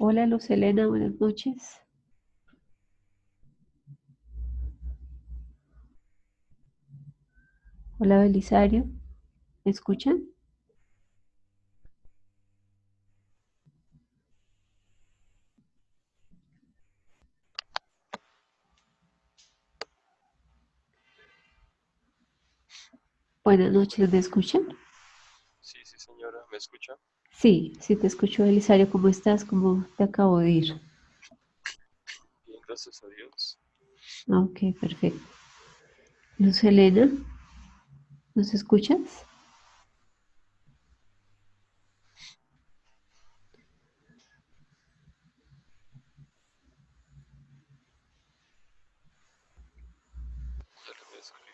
Hola Luz Helena, buenas noches. Hola Belisario, ¿me escuchan? Buenas noches, ¿me escuchan? Sí, sí, señora, ¿me escucha? Sí, sí te escucho Belisario, ¿cómo estás? ¿Cómo te acabo de ir? Bien, gracias a Dios. Ah, ok, perfecto. Luz Helena, ¿nos escuchas? Ya le voy a escribir.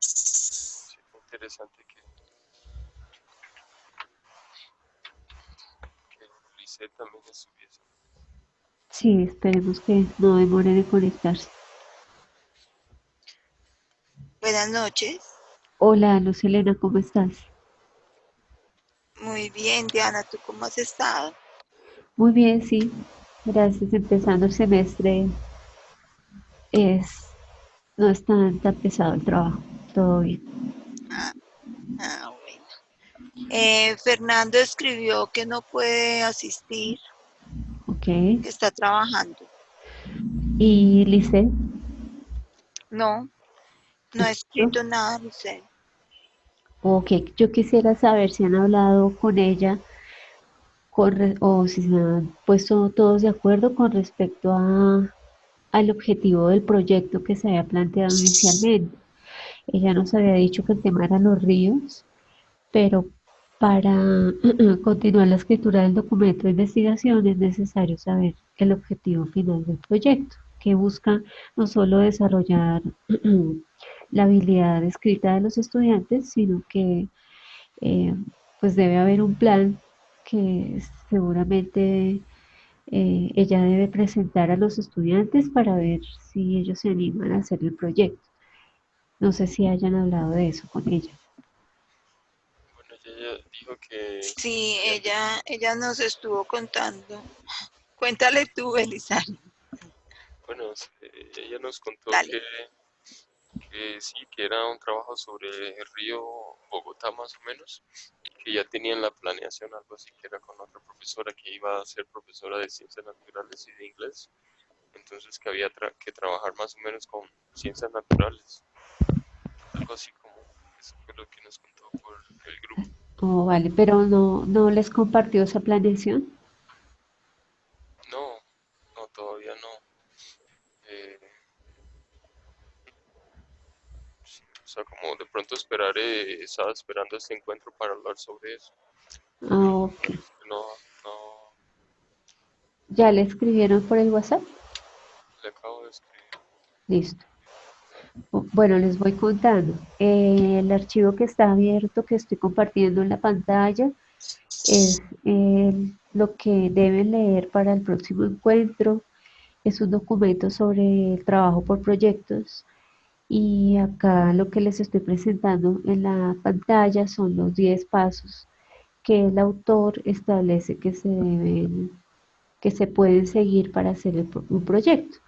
Sí, fue interesante que Lisette también estuviese. Sí, esperemos que no demore en conectarse. Buenas noches. Hola Luz Helena, ¿cómo estás? Muy bien, Diana, ¿tú cómo has estado? Muy bien, sí, gracias. Empezando el semestre es, no es tan pesado el trabajo, todo bien. Ah, bueno. Fernando escribió que no puede asistir, Ok. que está trabajando. ¿Y Lice? No, no ha ¿No? escrito nada, Lucero. Ok, yo quisiera saber si han hablado con ella o si se han puesto todos de acuerdo con respecto al objetivo del proyecto que se había planteado inicialmente. Ella nos había dicho que el tema era los ríos, pero para continuar la escritura del documento de investigación es necesario saber el objetivo final del proyecto, que busca no solo desarrollar la habilidad escrita de los estudiantes, sino que eh, pues debe haber un plan que seguramente ella debe presentar a los estudiantes para ver si ellos se animan a hacer el proyecto. No sé si hayan hablado de eso con ella. Bueno, ella dijo que Sí, habían de- ella nos estuvo contando. Cuéntale tú, Belisario. bueno, ella nos contó Dale. que sí, que era un trabajo sobre el río Bogotá más o menos, que ya tenían la planeación, algo así, que era con otra profesora que iba a ser profesora de ciencias naturales y de inglés. Entonces que había que trabajar más o menos con ciencias naturales, algo así como eso fue lo que nos contó por el grupo. Oh, vale, pero no les compartió esa planeación. No, no, todavía no. Eh, sí, o sea, como de pronto esperaré, estaba esperando este encuentro para hablar sobre eso, Ah, pero ok. parece que no, no ¿Ya le escribieron por el WhatsApp? le acabo de escribir. Listo. Bueno, les voy contando. El archivo que está abierto, que estoy compartiendo en la pantalla, es lo que deben leer para el próximo encuentro. Es un documento sobre el trabajo por proyectos y acá lo que les estoy presentando en la pantalla son los 10 pasos que el autor establece que se pueden seguir para hacer un proyecto.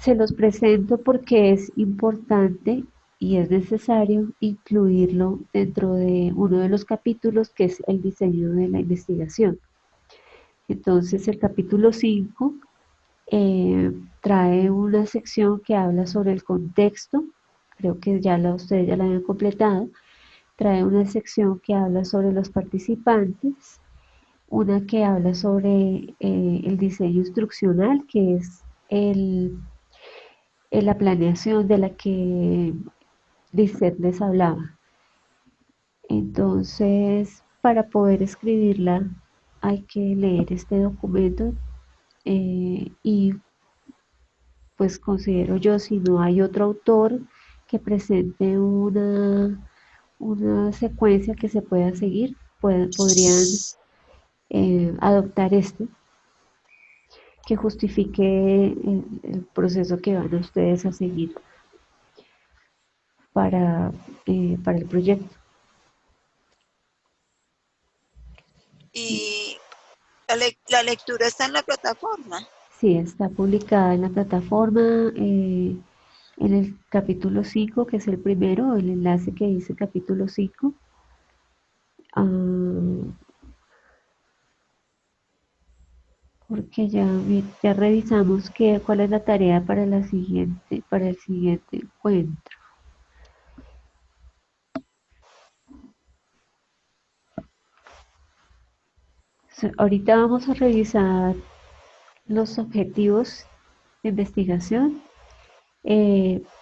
Se los presento porque es importante y es necesario incluirlo dentro de uno de los capítulos que es el diseño de la investigación. Entonces el capítulo 5 eh, trae una sección que habla sobre el contexto, creo que ustedes ya la habían completado, trae una sección que habla sobre los participantes, una que habla sobre el diseño instruccional, que es el, la planeación de la que Lisette les hablaba. Entonces, para poder escribirla hay que leer este documento y pues considero yo, si no hay otro autor que presente una secuencia que se pueda seguir, podrían adoptar esto, que justifique el proceso que van ustedes a seguir para, para el proyecto. Y la lectura está en la plataforma. Sí, está publicada en la plataforma, en el capítulo 5, que es el primero, el enlace que dice capítulo 5. Porque ya revisamos cuál es la tarea para para el siguiente encuentro. Ahorita vamos a revisar los objetivos de investigación,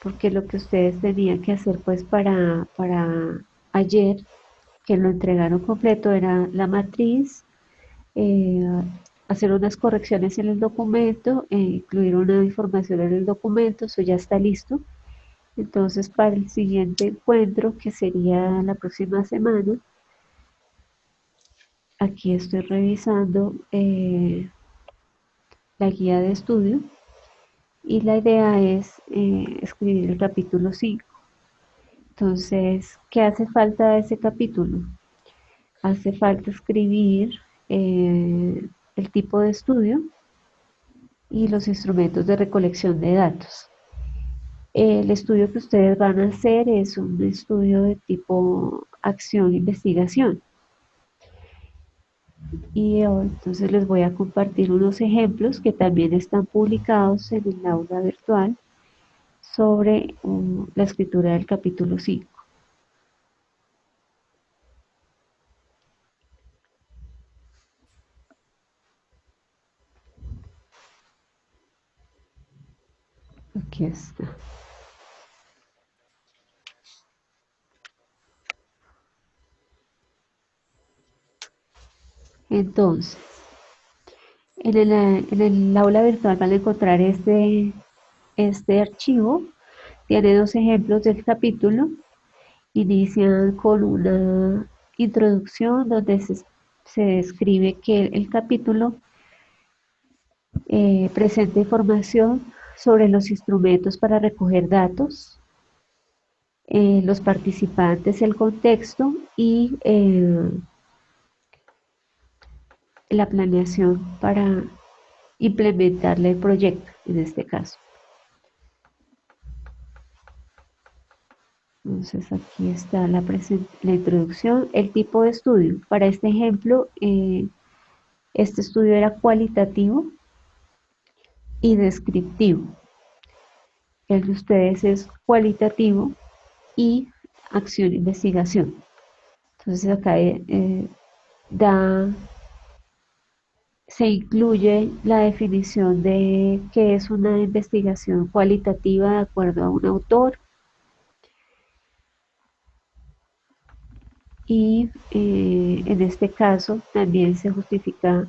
porque lo que ustedes tenían que hacer pues para ayer, que lo entregaron completo, era la matriz, eh, hacer unas correcciones en el documento, incluir una información en el documento, eso ya está listo. Entonces, para el siguiente encuentro, que sería la próxima semana, aquí estoy revisando la guía de estudio y la idea es escribir el capítulo 5. Entonces, ¿qué hace falta de ese capítulo? Hace falta escribir el tipo de estudio y los instrumentos de recolección de datos. El estudio que ustedes van a hacer es un estudio de tipo acción-investigación. Y entonces les voy a compartir unos ejemplos que también están publicados en el aula virtual sobre la escritura del capítulo 5. Aquí está. Entonces, en el aula virtual van a encontrar este archivo. Tiene dos ejemplos del capítulo. Inician con una introducción donde se describe que el capítulo presenta información sobre los instrumentos para recoger datos, los participantes, el contexto y la planeación para implementarle el proyecto, en este caso. Entonces aquí está la introducción, el tipo de estudio. Para este ejemplo, este estudio era cualitativo y descriptivo. El de ustedes es cualitativo y acción-investigación. Entonces acá se incluye la definición de qué es una investigación cualitativa de acuerdo a un autor y en este caso también se justifica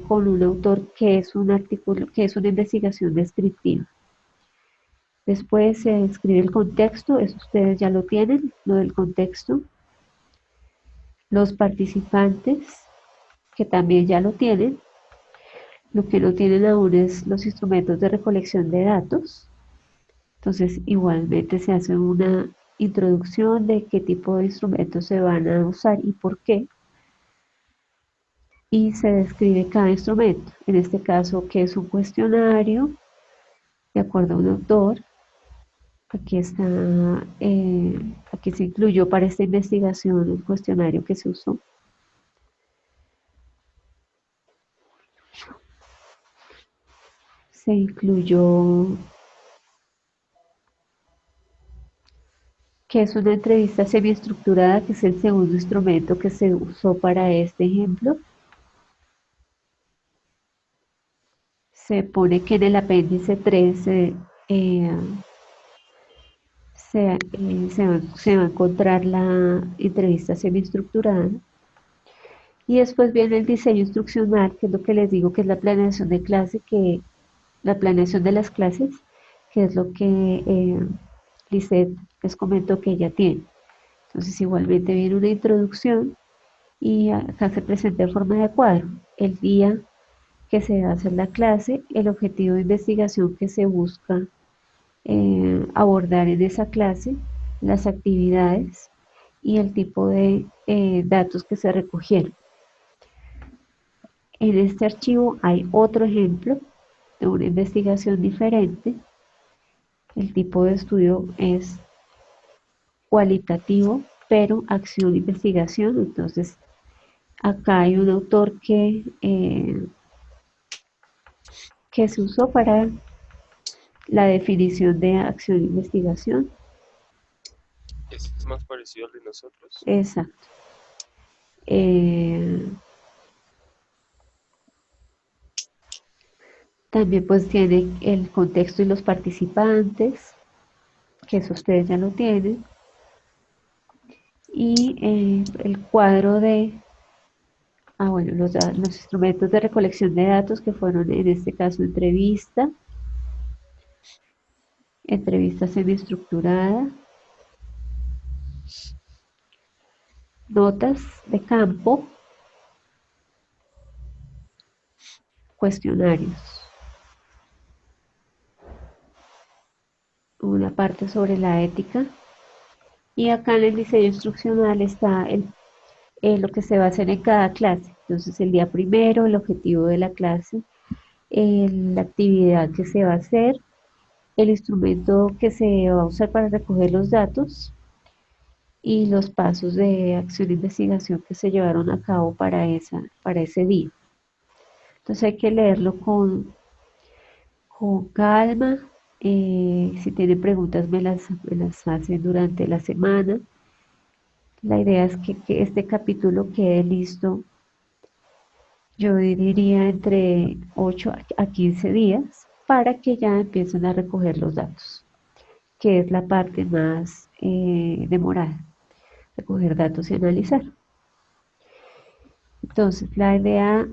con un autor que es un artículo, que es una investigación descriptiva. Después se describe el contexto, eso ustedes ya lo tienen, lo del contexto. Los participantes, que también ya lo tienen. Lo que no tienen aún es los instrumentos de recolección de datos. Entonces, igualmente se hace una introducción de qué tipo de instrumentos se van a usar y por qué. Y se describe cada instrumento. En este caso, que es un cuestionario, de acuerdo a un autor. Aquí está, aquí se incluyó para esta investigación el cuestionario que se usó. Se incluyó que es una entrevista semiestructurada, que es el segundo instrumento que se usó para este ejemplo. Se pone que en el apéndice 3 se va a encontrar la entrevista semiestructurada. Y después viene el diseño instruccional, que es lo que les digo, que es la planeación de clase, la planeación de las clases, que es lo que Lisette les comentó que ella tiene. Entonces igualmente viene una introducción y acá se presenta en forma de cuadro. El día que se va a hacer la clase, el objetivo de investigación que se busca abordar en esa clase, las actividades y el tipo de datos que se recogieron. En este archivo hay otro ejemplo de una investigación diferente. El tipo de estudio es cualitativo, pero acción-investigación. Entonces, acá hay un autor que se usó para la definición de acción-investigación. Ese es más parecido al de nosotros. Exacto. Eh, También pues tiene el contexto y los participantes, que eso ustedes ya lo tienen. Y el cuadro de, bueno, los instrumentos de recolección de datos que fueron en este caso entrevista semiestructurada, notas de campo, cuestionarios. Una parte sobre la ética. Y acá en el diseño instruccional está lo que se va a hacer en cada clase. Entonces el día primero, el objetivo de la clase, la actividad que se va a hacer, el instrumento que se va a usar para recoger los datos y los pasos de acción e investigación que se llevaron a cabo para ese día. Entonces hay que leerlo con calma. Si tienen preguntas me las hacen durante la semana. La idea es que este capítulo quede listo, yo diría entre 8 a 15 días, para que ya empiecen a recoger los datos, que es la parte más demorada, recoger datos y analizar. Entonces, la idea,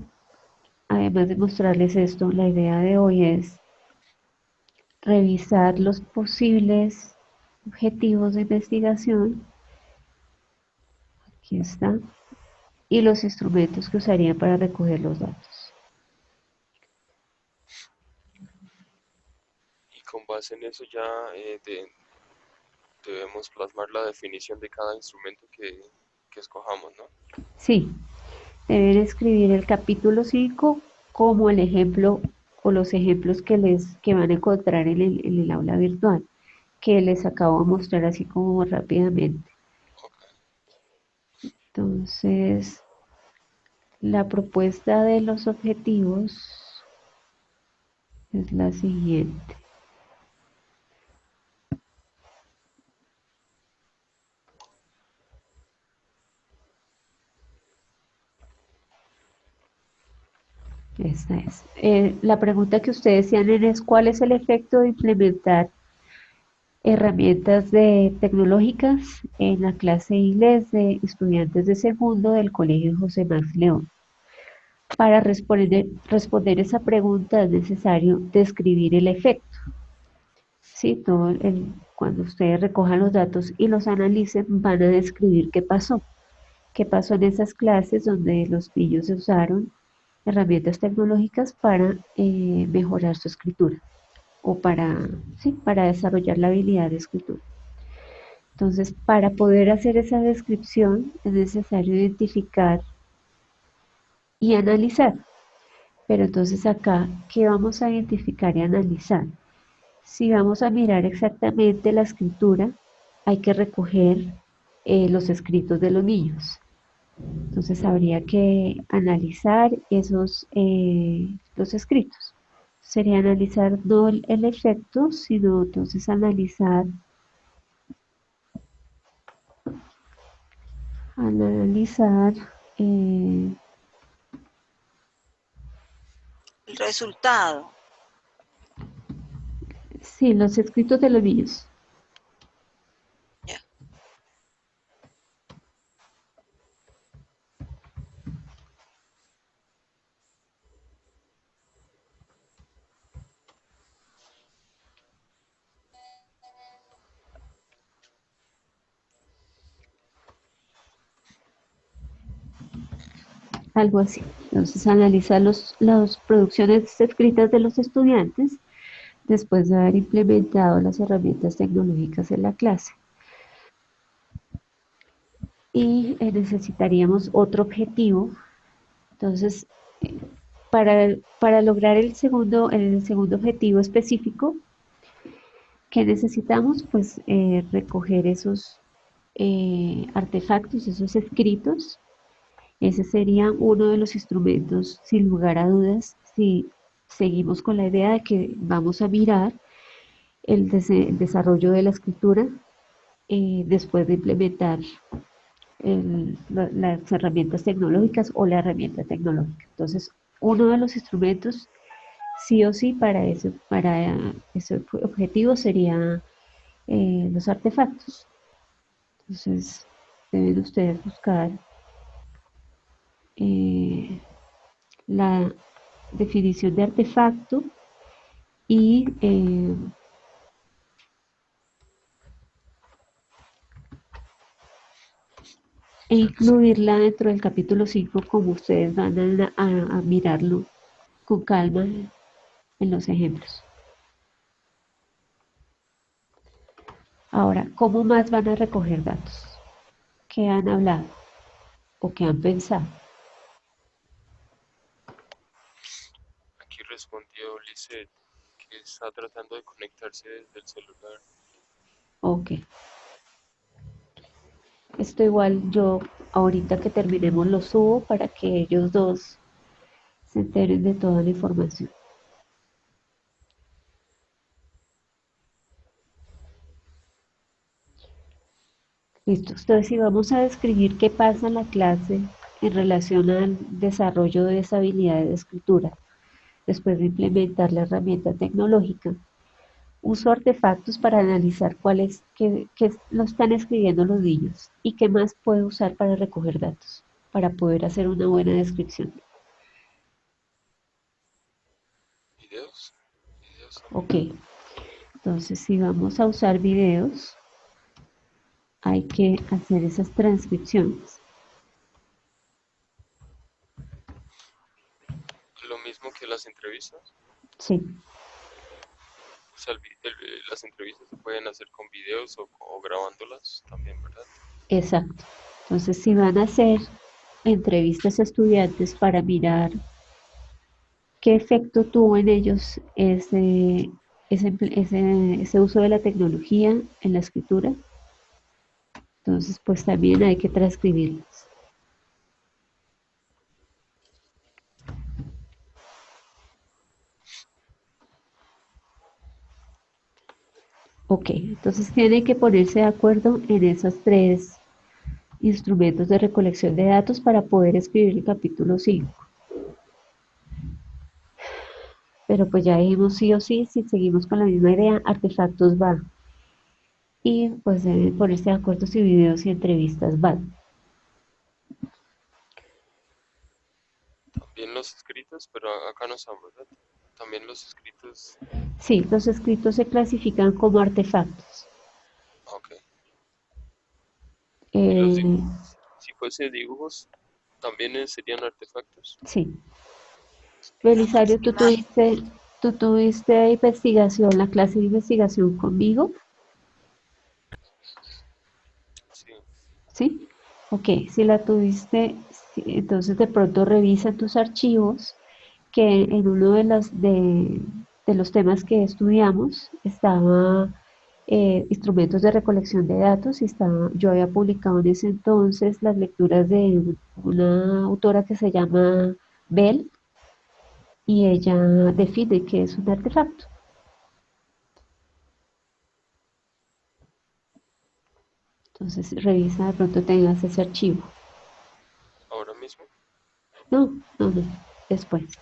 además de mostrarles esto, la idea de hoy es revisar los posibles objetivos de investigación, aquí está, y los instrumentos que usarían para recoger los datos. Y con base en eso ya debemos plasmar la definición de cada instrumento que escojamos, ¿no? Sí, deben escribir el capítulo 5 como el ejemplo o los ejemplos que van a encontrar en el aula virtual, que les acabo de mostrar así como rápidamente. Entonces, la propuesta de los objetivos es la siguiente. Esta es. La pregunta que ustedes tienen es ¿cuál es el efecto de implementar herramientas tecnológicas en la clase de inglés de estudiantes de segundo del Colegio José Max León? Para responder esa pregunta es necesario describir el efecto. ¿Sí? Cuando ustedes recojan los datos y los analicen, van a describir qué pasó en esas clases donde los niños usaron herramientas tecnológicas para mejorar su escritura o para desarrollar la habilidad de escritura. Entonces, para poder hacer esa descripción es necesario identificar y analizar. Pero entonces acá, ¿qué vamos a identificar y analizar? Si vamos a mirar exactamente la escritura, hay que recoger los escritos de los niños. Entonces habría que analizar los escritos. Sería analizar no el efecto, sino entonces analizar eh, El resultado. sí, los escritos de los niños. Ya. algo así. Entonces analiza las producciones escritas de los estudiantes después de haber implementado las herramientas tecnológicas en la clase. Y necesitaríamos otro objetivo. Entonces, eh, para lograr el segundo objetivo específico que necesitamos, pues recoger esos artefactos, esos escritos. Ese sería uno de los instrumentos, sin lugar a dudas, si seguimos con la idea de que vamos a mirar el desarrollo de la escritura después de implementar las herramientas tecnológicas o la herramienta tecnológica. Entonces, uno de los instrumentos, sí o sí, para ese objetivo sería los artefactos. Entonces, deben ustedes buscar eh, la definición de artefacto y Claro que sí. incluirla dentro del capítulo 5 como ustedes van a mirarlo con calma en los ejemplos. Ahora, ¿cómo más van a recoger datos? ¿Qué han hablado o qué han pensado? Aquí respondió Lisette que está tratando de conectarse desde el celular. Ok, esto igual yo ahorita que terminemos lo subo para que ellos dos se enteren de toda la información. Listo, entonces si vamos a describir qué pasa en la clase en relación al desarrollo de esa habilidad de escritura, después de implementar la herramienta tecnológica, uso artefactos para analizar qué lo están escribiendo los niños y qué más puedo usar para recoger datos, para poder hacer una buena descripción. Videos, videos también. Ok, entonces si vamos a usar videos, hay que hacer esas transcripciones. Lo mismo que las entrevistas. Sí, O sea, las entrevistas se pueden hacer con videos o grabándolas también, ¿verdad? exacto. Entonces si van a hacer entrevistas a estudiantes para mirar qué efecto tuvo en ellos ese uso de la tecnología en la escritura. Entonces, pues también hay que transcribirlas. Ok, entonces tienen que ponerse de acuerdo en esos tres instrumentos de recolección de datos para poder escribir el capítulo 5. Pero pues ya dijimos sí o sí, si seguimos con la misma idea, artefactos van. Y pues deben ponerse de acuerdo si videos y entrevistas van. También los escritos, pero acá no son, ¿verdad? También los escritos. Sí, los escritos se clasifican como artefactos. Ok. Y los Eh, dibujos, si fuese dibujos, también serían artefactos. sí, Las Belisario, tú imágenes. tuviste, tú tuviste investigación, la clase de investigación conmigo, Sí, ¿sí? Ok, si la tuviste, sí, entonces de pronto revisa tus archivos que en uno de los temas que estudiamos estaba instrumentos de recolección de datos y yo había publicado en ese entonces las lecturas de una autora que se llama Bell y ella define qué es un artefacto. Entonces revisa, de pronto tengas ese archivo. ahora mismo. No, no, no, después.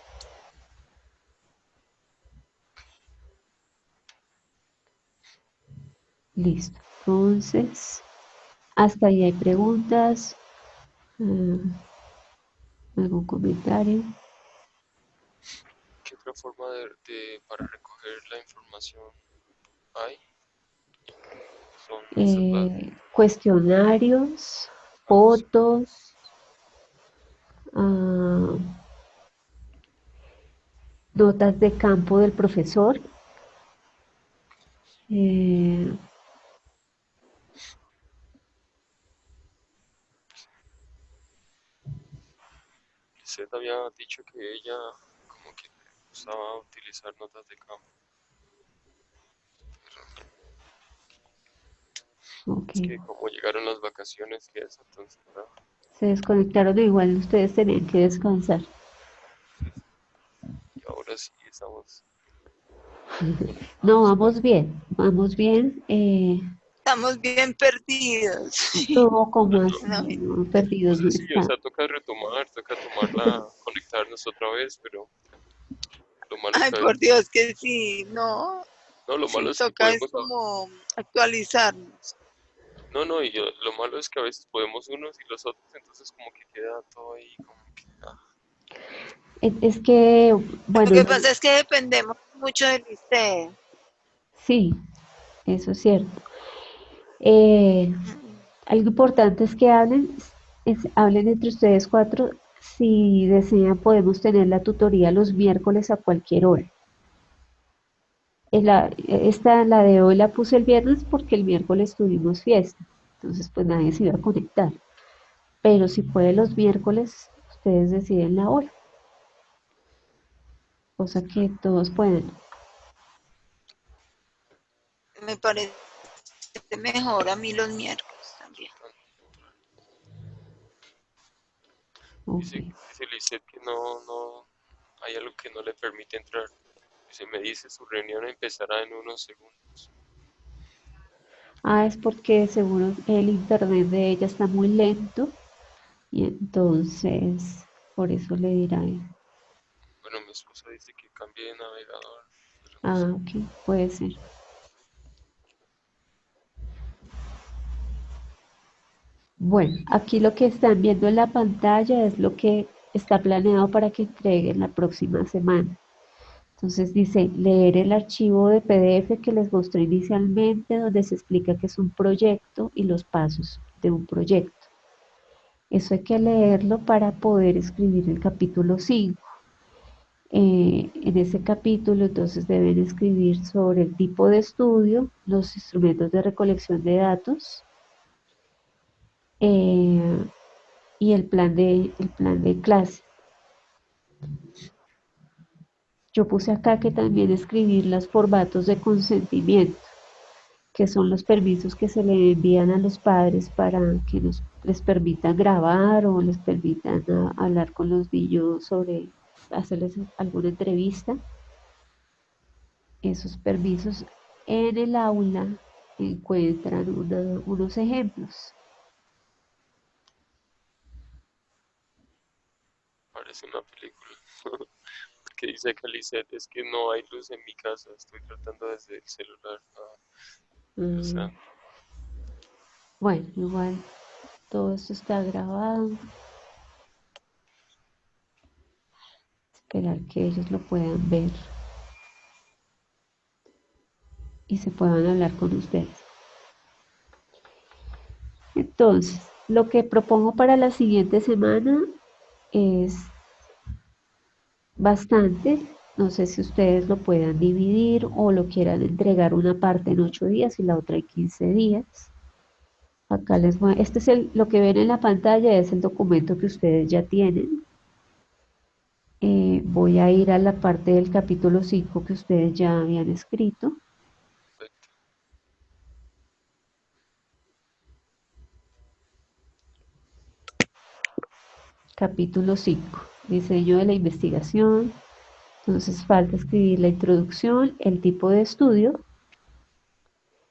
Listo. Entonces, hasta ahí hay preguntas, eh, algún comentario. ¿Qué otra forma para recoger la información hay? Son estas Cuestionarios, datos. fotos, ah, notas de campo del profesor, eh, Usted había dicho que ella como que le gustaba utilizar notas de campo. ok, Es que como llegaron las vacaciones y eso, entonces se desconectaron, igual ustedes tenían que descansar. y ahora sí estamos No, conectados. vamos bien, vamos bien. Estamos bien perdidos. No, como así, No, no, perdidos no Entonces sí, o está. sea, toca retomar, toca tomarla, conectarnos otra vez, pero lo malo es ay, que a por veces, Dios que sí, no. no, lo malo Sí, es que toca es podemos, como actualizarnos. no, no, lo malo es que a veces podemos unos y los otros, entonces como que queda todo ahí, como que, Es que, Lo bueno, que pasa es que dependemos mucho del ICE. sí, eso es cierto. Eh, Algo importante es que hablen entre ustedes cuatro. Si desean, podemos tener la tutoría los miércoles a cualquier hora. La de hoy la puse el viernes porque el miércoles tuvimos fiesta. Entonces, pues nadie se iba a conectar. Pero si puede los miércoles, ustedes deciden la hora, cosa que todos pueden. Me parece mejor a mí los miércoles también. Ok. dice Lisette que no, hay algo que no le permite entrar. Dice, me dice, su reunión empezará en unos segundos. Ah, es porque seguro el internet de ella está muy lento y entonces por eso le dirá. Bueno, mi esposa dice que cambie de navegador, pero no sé. Ah, ok, puede ser. Bueno, aquí lo que están viendo en la pantalla es lo que está planeado para que entreguen la próxima semana. Entonces dice, leer el archivo de PDF que les mostré inicialmente, donde se explica que es un proyecto y los pasos de un proyecto. Eso hay que leerlo para poder escribir el capítulo 5. En ese capítulo entonces deben escribir sobre el tipo de estudio, los instrumentos de recolección de datos, eh, y el plan de clase. Yo puse acá que también escribir los formatos de consentimiento, que son los permisos que se le envían a los padres para que les permitan grabar o les permitan hablar con los niños sobre hacerles alguna entrevista. Esos permisos en el aula encuentran unos ejemplos. Parece una película. Porque dice que Lisette es que no hay luz en mi casa, estoy tratando desde el celular. O Mm, sea, bueno, igual todo esto está grabado. Esperar que ellos lo puedan ver y se puedan hablar con ustedes. Entonces, lo que propongo para la siguiente semana es bastante. No sé si ustedes lo puedan dividir o lo quieran entregar una parte en 8 días y la otra en 15 días. Acá les voy, este es lo que ven en la pantalla, es el documento que ustedes ya tienen. Voy a ir a la parte del capítulo 5 que ustedes ya habían escrito. perfecto. Capítulo 5, diseño de la investigación. Entonces falta escribir la introducción, el tipo de estudio,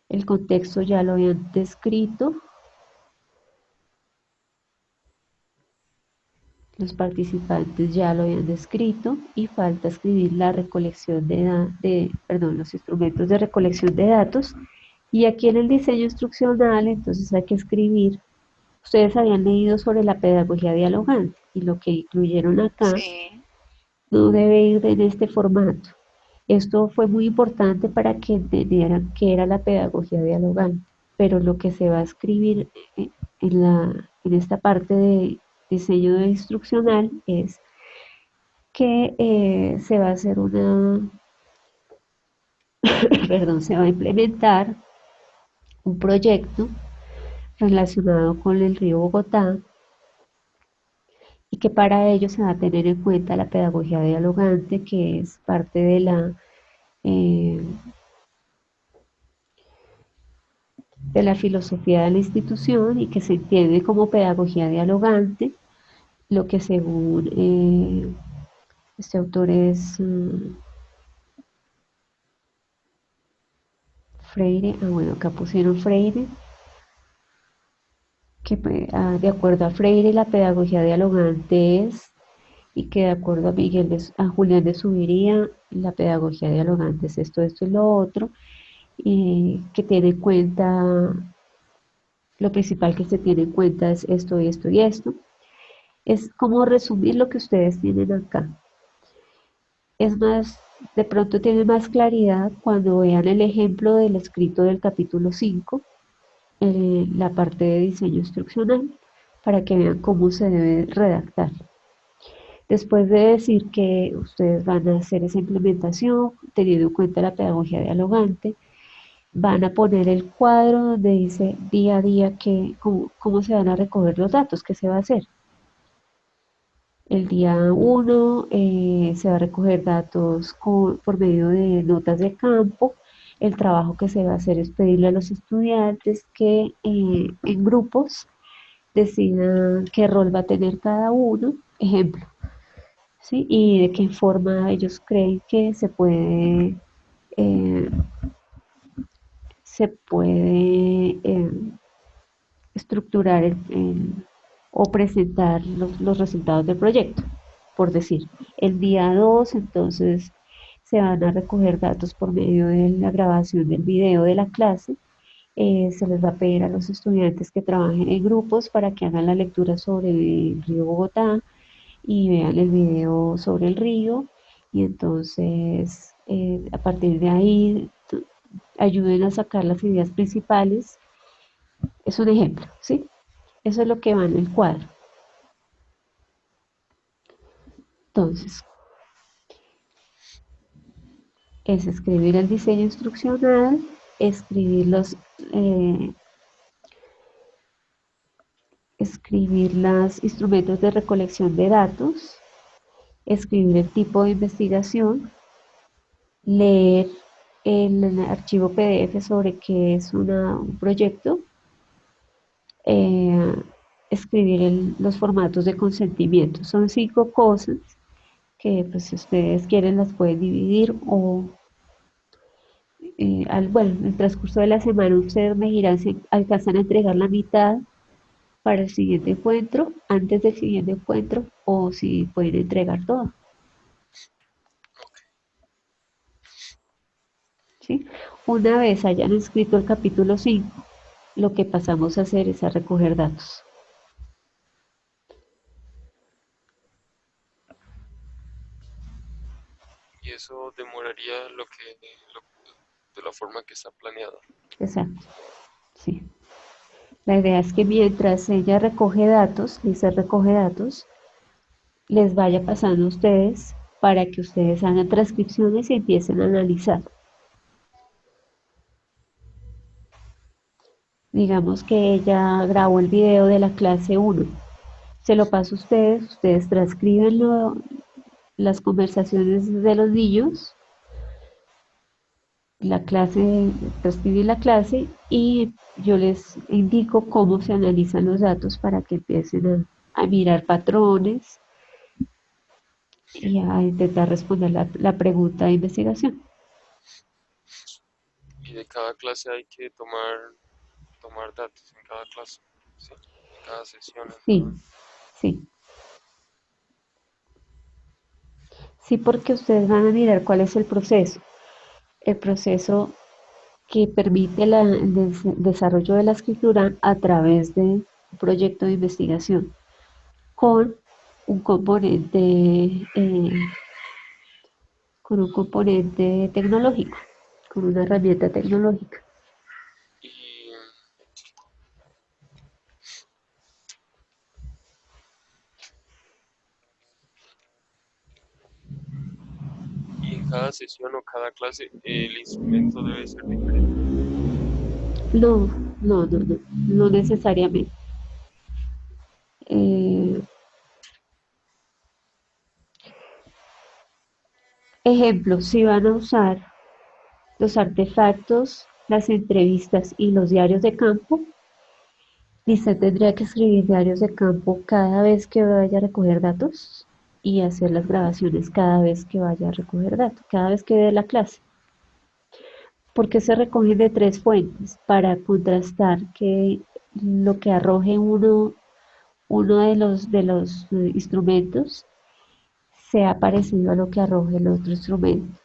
el contexto ya lo habían descrito, los participantes ya lo habían descrito y falta escribir la recolección perdón, los instrumentos de recolección de datos. Y aquí en el diseño instruccional, entonces hay que escribir, ustedes habían leído sobre la pedagogía dialogante y lo que incluyeron acá Sí. no debe ir en este formato. Esto fue muy importante para que entendieran qué era la pedagogía dialogante, pero lo que se va a escribir en esta parte diseño instruccional es que se va a hacer perdón, se va a implementar un proyecto relacionado con el río Bogotá y que para ello se va a tener en cuenta la pedagogía dialogante, que es parte eh, de la filosofía de la institución y que se entiende como pedagogía dialogante, lo que según este autor es Freire, bueno, acá pusieron Freire, que de acuerdo a Freire la pedagogía dialogante es, y que de acuerdo a Julián de Subiría, la pedagogía dialogante es esto y lo otro, y que tiene en cuenta, lo principal que se tiene en cuenta es esto y esto y esto. Es como resumir lo que ustedes tienen acá. Es más, de pronto tienen más claridad cuando vean el ejemplo del escrito del capítulo 5, la parte de diseño instruccional, para que vean cómo se debe redactar. Después de decir que ustedes van a hacer esa implementación, teniendo en cuenta la pedagogía dialogante, van a poner el cuadro donde dice día a día cómo se van a recoger los datos, qué se va a hacer. El día 1 se va a recoger datos por medio de notas de campo. El trabajo que se va a hacer es pedirle a los estudiantes que en grupos decidan qué rol va a tener cada uno, ejemplo, ¿sí? Y de qué forma ellos creen que eh, se puede estructurar o presentar los resultados del proyecto. Por decir, el día 2 entonces se van a recoger datos por medio de la grabación del video de la clase. Se les va a pedir a los estudiantes que trabajen en grupos para que hagan la lectura sobre el río Bogotá y vean el video sobre el río y entonces a partir de ahí ayuden a sacar las ideas principales. Es un ejemplo, ¿sí? Eso es lo que va en el cuadro. Entonces, es escribir el diseño instruccional, eh, escribir los instrumentos de recolección de datos, escribir el tipo de investigación, leer el archivo PDF sobre qué es un proyecto, eh, escribir los formatos de consentimiento. Son 5 cosas que pues si ustedes quieren las pueden dividir o bueno, en el transcurso de la semana ustedes me dirán si alcanzan a entregar la mitad para el siguiente encuentro, antes del siguiente encuentro, o si pueden entregar todo. ¿Sí? Una vez hayan escrito el capítulo 5, lo que pasamos a hacer es a recoger datos. Y eso demoraría de la forma que está planeada. Exacto. Sí. La idea es que mientras ella recoge datos, Lisa recoge datos, les vaya pasando a ustedes para que ustedes hagan transcripciones y empiecen a analizar. Digamos que ella grabó el video de la clase 1, se lo paso a ustedes transcriben las conversaciones de los niños, la clase, transcribir la clase y yo les indico cómo se analizan los datos para que empiecen a mirar patrones y a intentar responder la pregunta de investigación. Y de cada clase hay que tomar datos en cada clase, ¿sí? En cada sesión, en Sí, cada... sí. Sí, porque ustedes van a mirar cuál es el proceso. El proceso que permite el desarrollo de la escritura a través de un proyecto de investigación con un componente, con un componente tecnológico, con una herramienta tecnológica. Y cada sesión o cada clase el instrumento debe ser diferente. No, no necesariamente. Eh, ejemplo, si van a usar los artefactos, las entrevistas y los diarios de campo, usted tendría que escribir diarios de campo cada vez que vaya a recoger datos y hacer las grabaciones cada vez que vaya a recoger datos, cada vez que dé la clase. Porque se recogen de tres fuentes para contrastar que lo que arroje uno de los instrumentos sea parecido a lo que arroje el otro instrumento.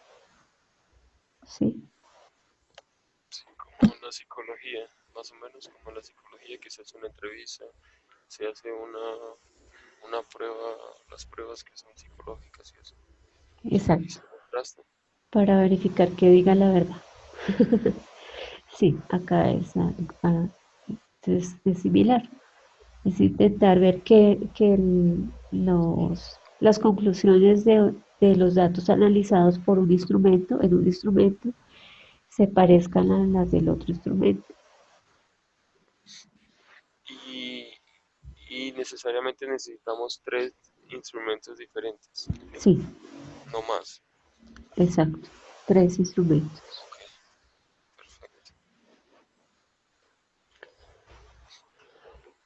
¿Sí? Sí, como en la psicología, más o menos como en la psicología que se hace una entrevista, se hace una prueba, las pruebas que son psicológicas y eso, y Exacto. se contrastan. Para verificar que diga la verdad. Sí, acá es similar. Es intentar ver las conclusiones de los datos analizados por un instrumento, en un instrumento, se parezcan a las del otro instrumento. Y, y necesariamente necesitamos tres instrumentos diferentes, Sí, no más. exacto. Tres instrumentos. Ok, perfecto.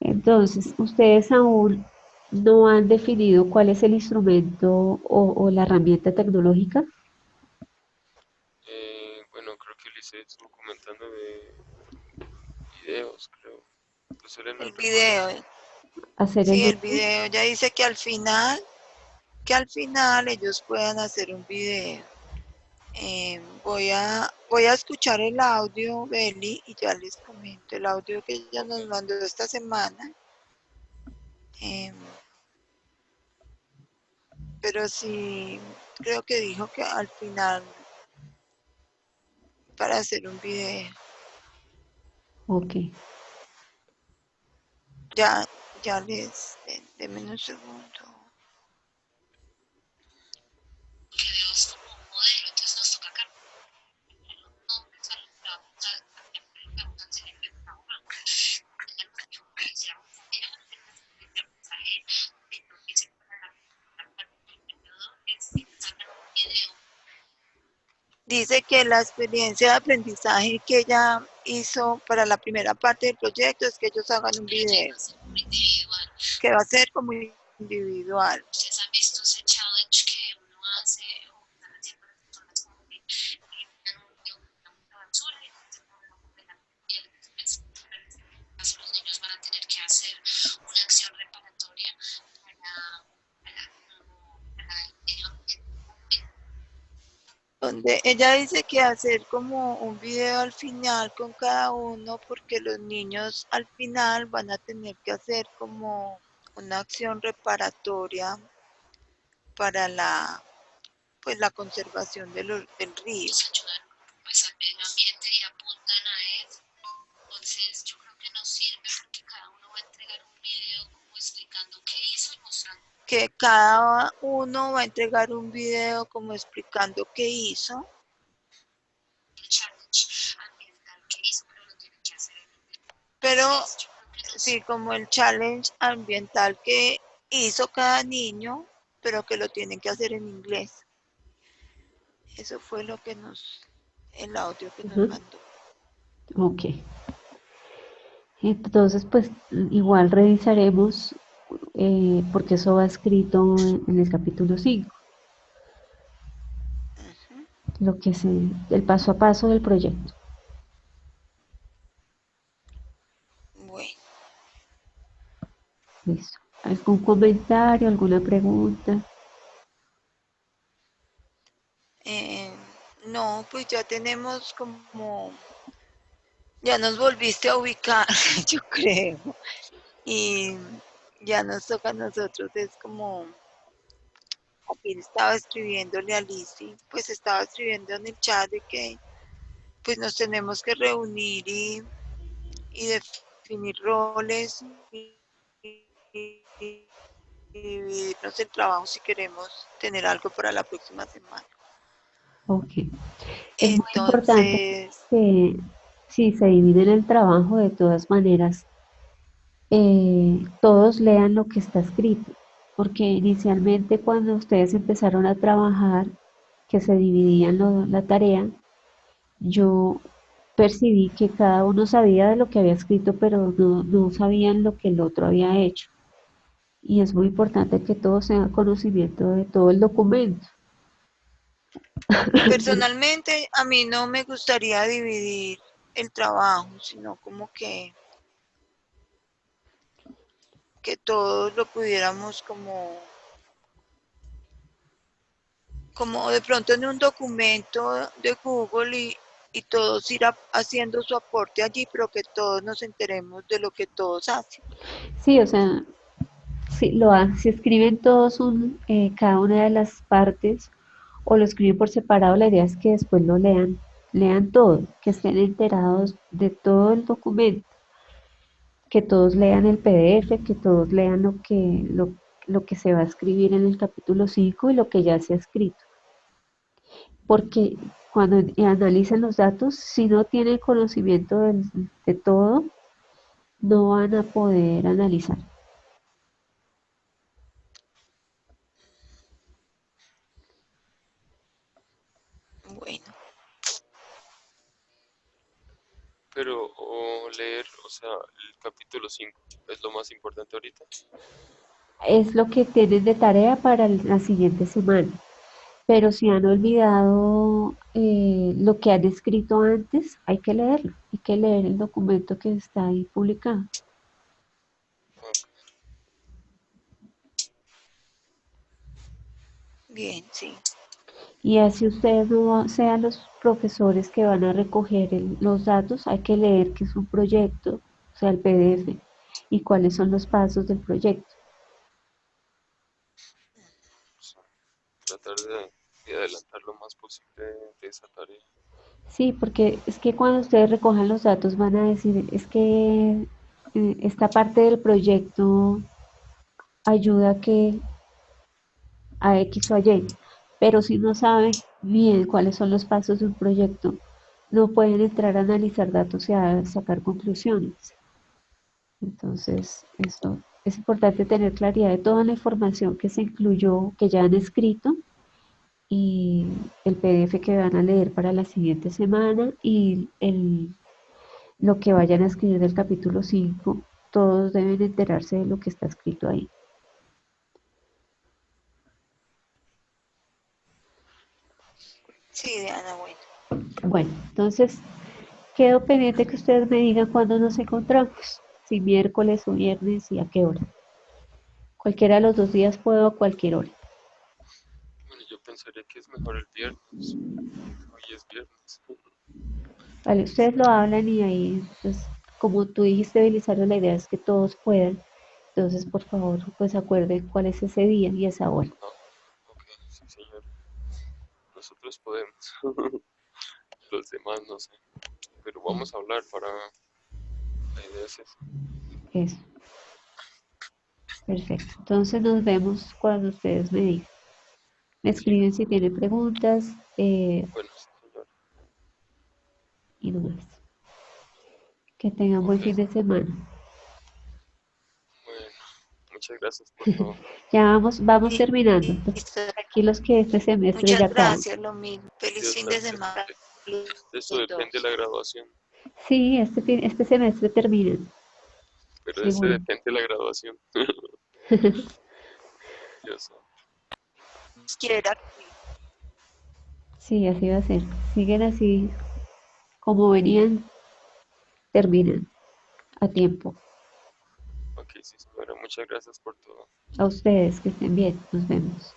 Entonces, ustedes aún no han definido cuál es el instrumento o la herramienta tecnológica. Bueno, creo que Lice estuvo comentando de videos, creo. Pues él en El el recuerdo. video, Hacer el sí, el video. video. Ya dice que al final ellos puedan hacer un video. Voy a escuchar el audio, Beli, y ya les comento el audio que ella Ok, nos mandó esta semana. Em, pero sí, creo que dijo que al final para hacer un video. Ok. Ya, denme un segundo. Dice que la experiencia de aprendizaje que ella hizo para la primera parte del proyecto es que ellos hagan un video, que va a ser como individual. Donde ella dice que hacer como un video al final con cada uno, porque los niños al final van a tener que hacer como una acción reparatoria para pues la conservación del río. Que cada uno va a entregar un video como explicando qué hizo. Pero sí, como el challenge ambiental que hizo cada niño, pero que lo tienen que hacer en inglés. Eso fue el audio que nos Ajá. mandó. Ok. Entonces, pues igual revisaremos, porque eso va escrito en el capítulo 5, Ujú. el paso a paso del proyecto. Bueno, Listo. ¿Algún comentario, alguna pregunta? eh, no, pues ya tenemos como, ya nos volviste a ubicar, yo creo, y ya nos toca a nosotros, es como, aquí estaba escribiéndole a Lizzy, pues estaba escribiendo en el chat de que pues nos tenemos que reunir y definir roles y dividirnos el trabajo si queremos tener algo para la próxima semana. Ok. Es muy importante Entonces, que si se dividen el trabajo, de todas maneras, todos lean lo que está escrito, porque inicialmente cuando ustedes empezaron a trabajar, que se dividían la tarea, yo percibí que cada uno sabía de lo que había escrito, pero no sabían lo que el otro había hecho. Y es muy importante que todos tengan conocimiento de todo el documento. personalmente, a mí no me gustaría dividir el trabajo, sino como que todos lo pudiéramos como de pronto en un documento de Google y todos ir haciendo su aporte allí, pero que todos nos enteremos de lo que todos hacen. Sí, o sea, si escriben todos cada una de las partes o lo escriben por separado, la idea es que después lo lean todo, que estén enterados de todo el documento, que todos lean el PDF, que todos lean lo que se va a escribir en el capítulo 5 y lo que ya se ha escrito. Porque cuando analicen los datos, si no tienen conocimiento de todo, no van a poder analizar. Bueno, Pero o leer, o sea, el capítulo 5 es lo más importante ahorita. Es lo que tienen de tarea para la siguiente semana. Pero si han olvidado lo que han escrito antes, hay que leerlo, hay que leer el documento que está ahí publicado. Ok. bien, sí. Y así ustedes no sean los profesores que van a recoger los datos, hay que leer qué es un proyecto, o sea, el PDF, y cuáles son los pasos del proyecto. Sí, tratar de adelantar lo más posible de esa tarea. Sí, porque es que cuando ustedes recojan los datos van a decir, es que esta parte del proyecto ayuda a X o a Y, pero si no saben bien cuáles son los pasos de un proyecto, no pueden entrar a analizar datos y a sacar conclusiones. Entonces, esto es importante tener claridad de toda la información que se incluyó, que ya han escrito, y el PDF que van a leer para la siguiente semana y lo que vayan a escribir del capítulo 5. Todos deben enterarse de lo que está escrito ahí. Sí, Diana, bueno. Bueno, entonces quedo pendiente que ustedes me digan cuándo nos encontramos, si miércoles o viernes y a qué hora. Cualquiera de los dos días puedo a cualquier hora. Bueno, yo pensaría que es mejor el viernes. Hoy es viernes. Vale, ustedes lo hablan y ahí, pues, como tú dijiste, Belisario, la idea es que todos puedan. Entonces, por favor, pues acuerden cuál es ese día y esa hora. Ah, ok, sí, señor. Nosotros podemos. Los demás no sé. Pero vamos a hablar para... La idea es esa. Eso, perfecto. Entonces nos vemos cuando ustedes me digan. Me Sí, escriben si tienen preguntas bueno, sí, señor. y no más. Que tengan buen Ok, fin de semana. bueno. Muchas gracias por todo. Ya vamos terminando. Entonces, Listo. tranquilos que este semestre ya Muchas acaba. gracias, lo mismo. Feliz Dios fin la de bendiga. semana. De eso Los depende dos. la graduación. Sí, este semestre termina. Pero de Sí, ese bueno. depende la graduación. Dios santo. Quiera. Sí, así va a ser. Siguen así como venían, terminan a tiempo. Ok, sí, señora. Muchas gracias por todo. A ustedes, que estén bien. Nos vemos.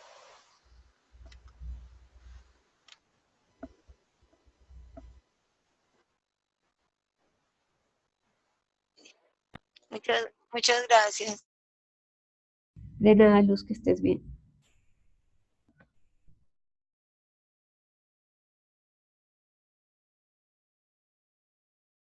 Muchas gracias. De nada, Luz, que estés bien.